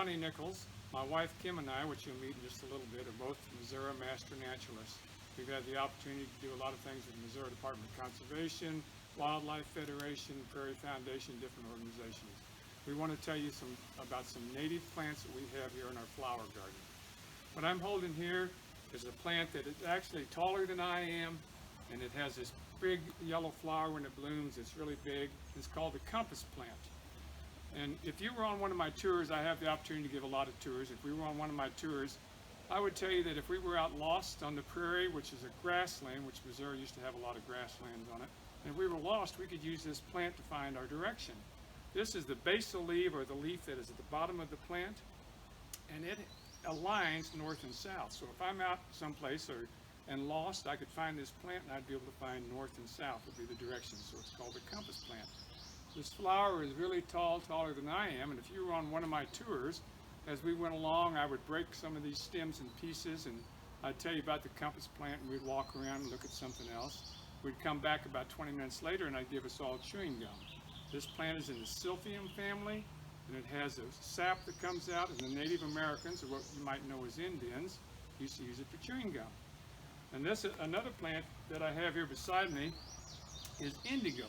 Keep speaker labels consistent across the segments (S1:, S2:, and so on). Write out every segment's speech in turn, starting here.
S1: Donnie Nichols. My wife Kim and I, which you'll meet in just a little bit, are both Missouri Master Naturalists. We've had the opportunity to do a lot of things with Missouri Department of Conservation, Wildlife Federation, Prairie Foundation, different organizations. We want to tell you about some native plants that we have here in our flower garden. What I'm holding here is a plant that is actually taller than I am, and it has this big yellow flower when it blooms. It's really big. It's called the compass plant. And if you were on one of my tours, I have the opportunity to give a lot of tours. If we were on one of my tours, I would tell you that if we were out lost on the prairie, which is a grassland, which Missouri used to have a lot of grasslands on it, and if we were lost, we could use this plant to find our direction. This is the basal leaf, or the leaf that is at the bottom of the plant, and it aligns north and south. So if I'm out someplace and lost, I could find this plant and I'd be able to find north and south would be the direction. So it's called the compass plant. This flower is really tall, taller than I am, and if you were on one of my tours, as we went along, I would break some of these stems in pieces, and I'd tell you about the compass plant, and we'd walk around and look at something else. We'd come back about 20 minutes later, and I'd give us all chewing gum. This plant is in the Silphium family, and it has a sap that comes out, and the Native Americans, or what you might know as Indians, used to use it for chewing gum. And this, another plant that I have here beside me, is indigo.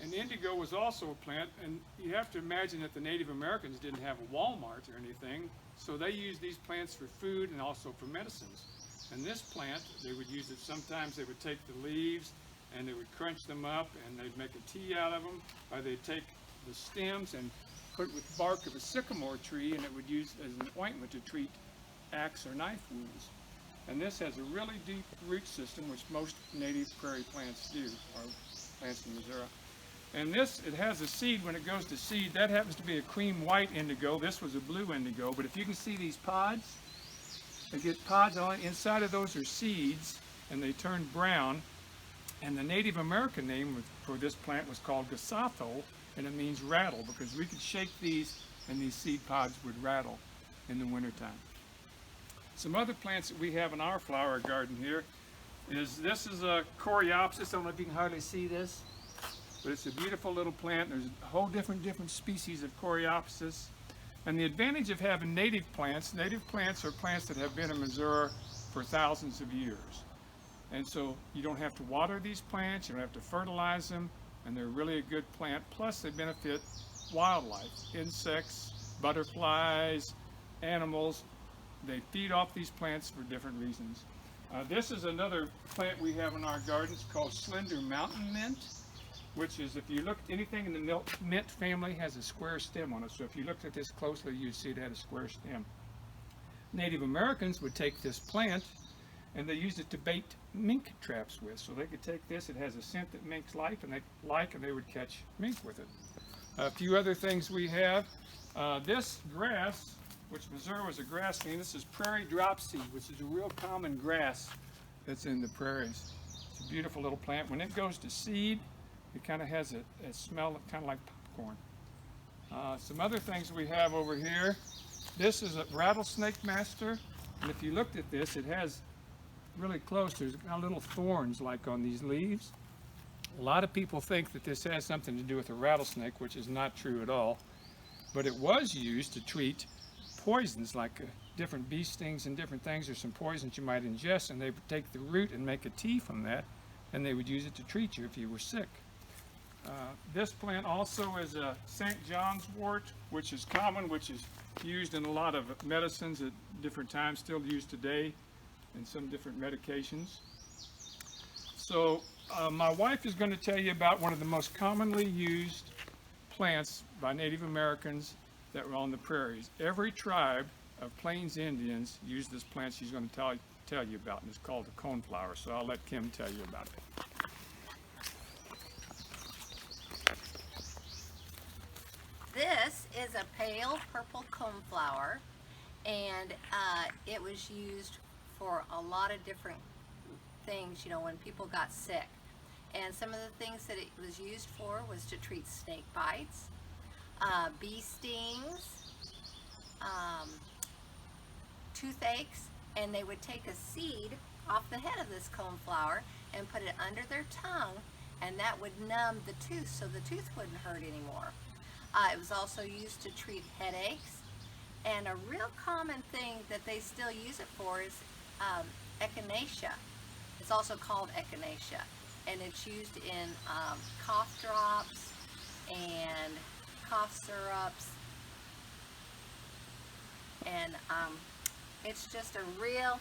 S1: And indigo was also a plant, and you have to imagine that the Native Americans didn't have a Walmart or anything, so they used these plants for food and also for medicines. And this plant, they would use it, sometimes they would take the leaves and they would crunch them up and they'd make a tea out of them, or they'd take the stems and put it with bark of a sycamore tree, and it would use as an ointment to treat axe or knife wounds. And this has a really deep root system, which most native prairie plants do, or plants in Missouri. And this, it has a seed. When it goes to seed, that happens to be a cream white indigo. This was a blue indigo, but if you can see these pods, they get pods on, inside of those are seeds, and they turn brown. And the Native American name for this plant was called Gasatho, and it means rattle, because we could shake these and these seed pods would rattle in the wintertime. Some other plants that we have in our flower garden here is, this is a Coreopsis. I don't know if you can hardly see this, but it's a beautiful little plant. There's a whole different species of Coreopsis. And the advantage of having native plants are plants that have been in Missouri for thousands of years. And so you don't have to water these plants, you don't have to fertilize them, and they're really a good plant. Plus they benefit wildlife, insects, butterflies, animals. They feed off these plants for different reasons. This is another plant we have in our garden. It's called Slender mountain mint, which is, if you look, anything in the mint family has a square stem on it. So if you looked at this closely, you'd see it had a square stem. Native Americans would take this plant and they used it to bait mink traps with. So they could take this, it has a scent that minks like, and they would catch mink with it. A few other things we have. This grass, which Missouri was a grassland, this is prairie dropseed, which is a real common grass that's in the prairies. It's a beautiful little plant. When it goes to seed, it kind of has a smell kind of like popcorn. Some other things we have over here. This is a rattlesnake master, and if you looked at this, it has really close, there's got little thorns like on these leaves. A lot of people think that this has something to do with a rattlesnake, which is not true at all. But it was used to treat poisons like different bee stings and different things, or some poisons you might ingest, and they would take the root and make a tea from that, and they would use it to treat you if you were sick. This plant also is a St. John's wort, which is common, which is used in a lot of medicines at different times, still used today in some different medications. So my wife is going to tell you about one of the most commonly used plants by Native Americans that were on the prairies. Every tribe of Plains Indians used this plant she's going to tell you about, and it's called the coneflower. So I'll let Kim tell you about it.
S2: This is a pale purple coneflower, and it was used for a lot of different things, you know, when people got sick. And some of the things that it was used for was to treat snake bites, bee stings, toothaches, and they would take a seed off the head of this coneflower and put it under their tongue, and that would numb the tooth so the tooth wouldn't hurt anymore. It was also used to treat headaches And a real common thing that they still use it for is echinacea. It's also called echinacea, and it's used in cough drops and cough syrups, and it's just a real,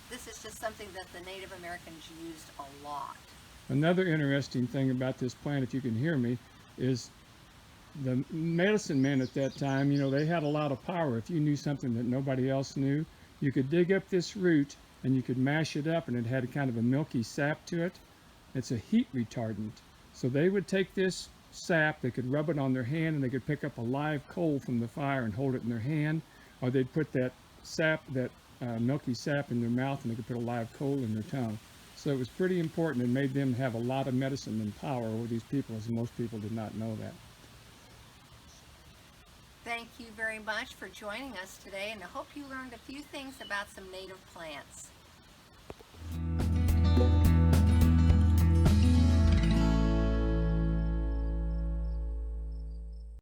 S2: this is just something that the Native Americans used a lot.
S1: Another interesting thing about this plant, if you can hear me, is the medicine men at that time, you know, they had a lot of power. If you knew something that nobody else knew, you could dig up this root and you could mash it up, and it had a kind of a milky sap to it. It's a heat retardant. So they would take this sap, they could rub it on their hand, and they could pick up a live coal from the fire and hold it in their hand, or they'd put that sap, that milky sap in their mouth, and they could put a live coal in their tongue. So it was pretty important. It made them have a lot of medicine and power over these people, as most people did not know that.
S2: Thank you very much for joining us today, and I hope you learned a few things about some native plants.